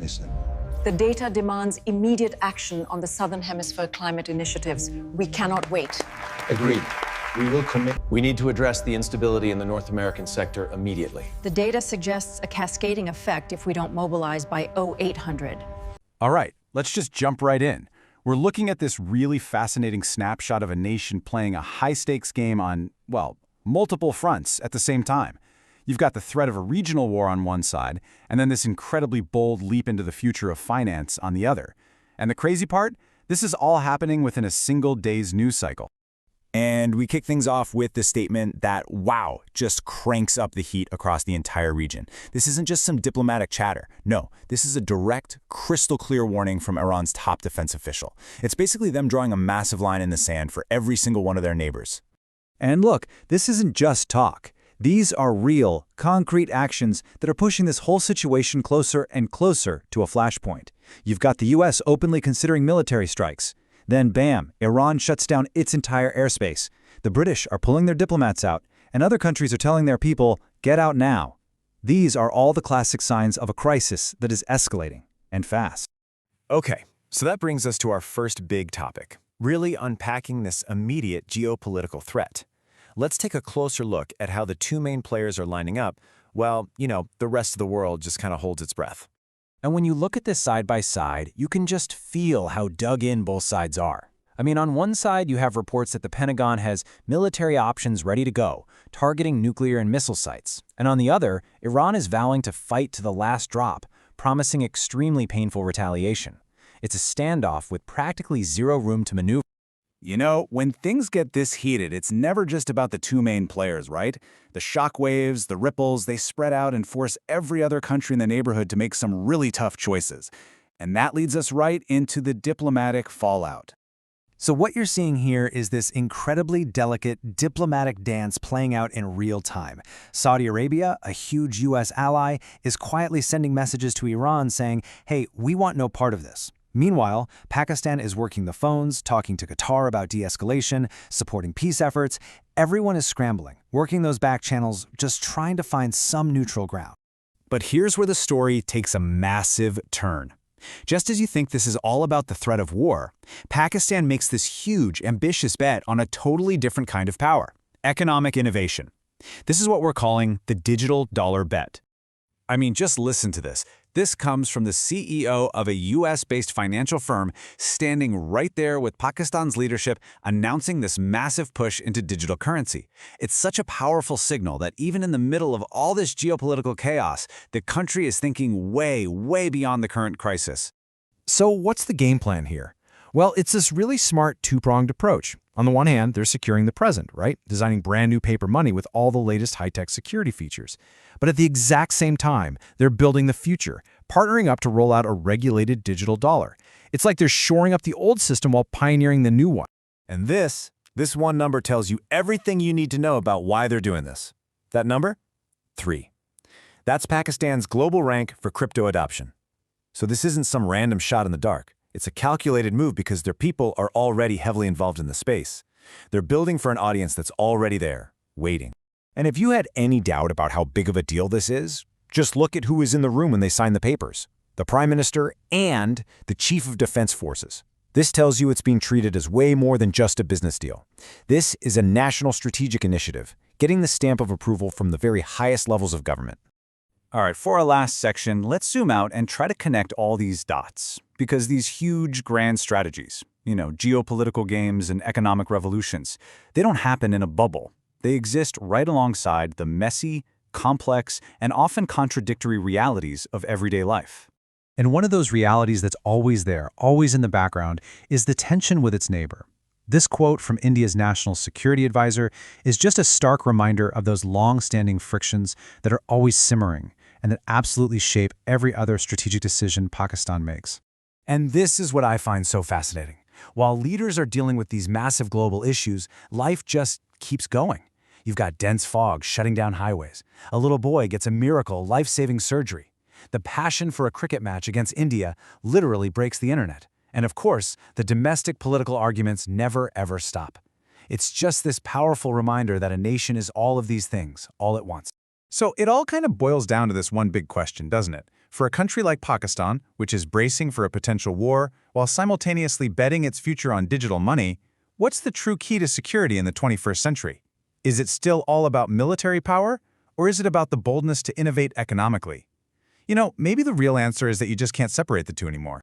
Listen. The data demands immediate action on the Southern Hemisphere climate initiatives. We cannot wait. Agreed. We will commit. We need to address the instability in the North American sector immediately. The data suggests a cascading effect if we don't mobilize by 0800. All right, let's just jump right in. We're looking at this really fascinating snapshot of a nation playing a high-stakes game on, well, multiple fronts at the same time. You've got the threat of a regional war on one side, and then this incredibly bold leap into the future of finance on the other. And the crazy part? This is all happening within a single day's news cycle. And we kick things off with the statement that, wow, just cranks up the heat across the entire region. This isn't just some diplomatic chatter. No, this is a direct, crystal clear warning from Iran's top defense official. It's basically them drawing a massive line in the sand for every single one of their neighbors. And look, this isn't just talk. These are real, concrete actions that are pushing this whole situation closer and closer to a flashpoint. You've got the U.S. openly considering military strikes. Then, bam, Iran shuts down its entire airspace. The British are pulling their diplomats out, and other countries are telling their people, get out now. These are all the classic signs of a crisis that is escalating, and fast. Okay, so that brings us to our first big topic, really unpacking this immediate geopolitical threat. Let's take a closer look at how the two main players are lining up, while, the rest of the world just kind of holds its breath. And when you look at this side by side, you can just feel how dug in both sides are. I mean, on one side, you have reports that the Pentagon has military options ready to go, targeting nuclear and missile sites. And on the other, Iran is vowing to fight to the last drop, promising extremely painful retaliation. It's a standoff with practically zero room to maneuver. When things get this heated, it's never just about the two main players, right? The shockwaves, the ripples, they spread out and force every other country in the neighborhood to make some really tough choices. And that leads us right into the diplomatic fallout. So what you're seeing here is this incredibly delicate diplomatic dance playing out in real time. Saudi Arabia, a huge U.S. ally, is quietly sending messages to Iran saying, hey, we want no part of this. Meanwhile, Pakistan is working the phones, talking to Qatar about de-escalation, supporting peace efforts. Everyone is scrambling, working those back channels, just trying to find some neutral ground. But here's where the story takes a massive turn. Just as you think this is all about the threat of war, Pakistan makes this huge, ambitious bet on a totally different kind of power: economic innovation. This is what we're calling the digital dollar bet. I mean, just listen to this. This comes from the CEO of a US-based financial firm standing right there with Pakistan's leadership announcing this massive push into digital currency. It's such a powerful signal that even in the middle of all this geopolitical chaos, the country is thinking way, way beyond the current crisis. So what's the game plan here? Well, it's this really smart two-pronged approach. On the one hand, they're securing the present, right? Designing brand new paper money with all the latest high-tech security features. But at the exact same time, they're building the future, partnering up to roll out a regulated digital dollar. It's like they're shoring up the old system while pioneering the new one. And this one number tells you everything you need to know about why they're doing this. That number? 3. That's Pakistan's global rank for crypto adoption. So this isn't some random shot in the dark. It's a calculated move because their people are already heavily involved in the space. They're building for an audience that's already there, waiting. And if you had any doubt about how big of a deal this is, just look at who was in the room when they signed the papers: the Prime Minister and the Chief of Defense Forces. This tells you it's being treated as way more than just a business deal. This is a national strategic initiative, getting the stamp of approval from the very highest levels of government. All right, for our last section, let's zoom out and try to connect all these dots. Because these huge, grand strategies, geopolitical games and economic revolutions, they don't happen in a bubble. They exist right alongside the messy, complex, and often contradictory realities of everyday life. And one of those realities that's always there, always in the background, is the tension with its neighbor. This quote from India's National Security Advisor is just a stark reminder of those long-standing frictions that are always simmering and that absolutely shape every other strategic decision Pakistan makes. And this is what I find so fascinating. While leaders are dealing with these massive global issues, life just keeps going. You've got dense fog shutting down highways. A little boy gets a miracle, life-saving surgery. The passion for a cricket match against India literally breaks the internet. And of course, the domestic political arguments never ever stop. It's just this powerful reminder that a nation is all of these things, all at once. So it all kind of boils down to this one big question, doesn't it? For a country like Pakistan, which is bracing for a potential war while simultaneously betting its future on digital money, what's the true key to security in the 21st century? Is it still all about military power, or is it about the boldness to innovate economically? You know, maybe the real answer is that you just can't separate the two anymore.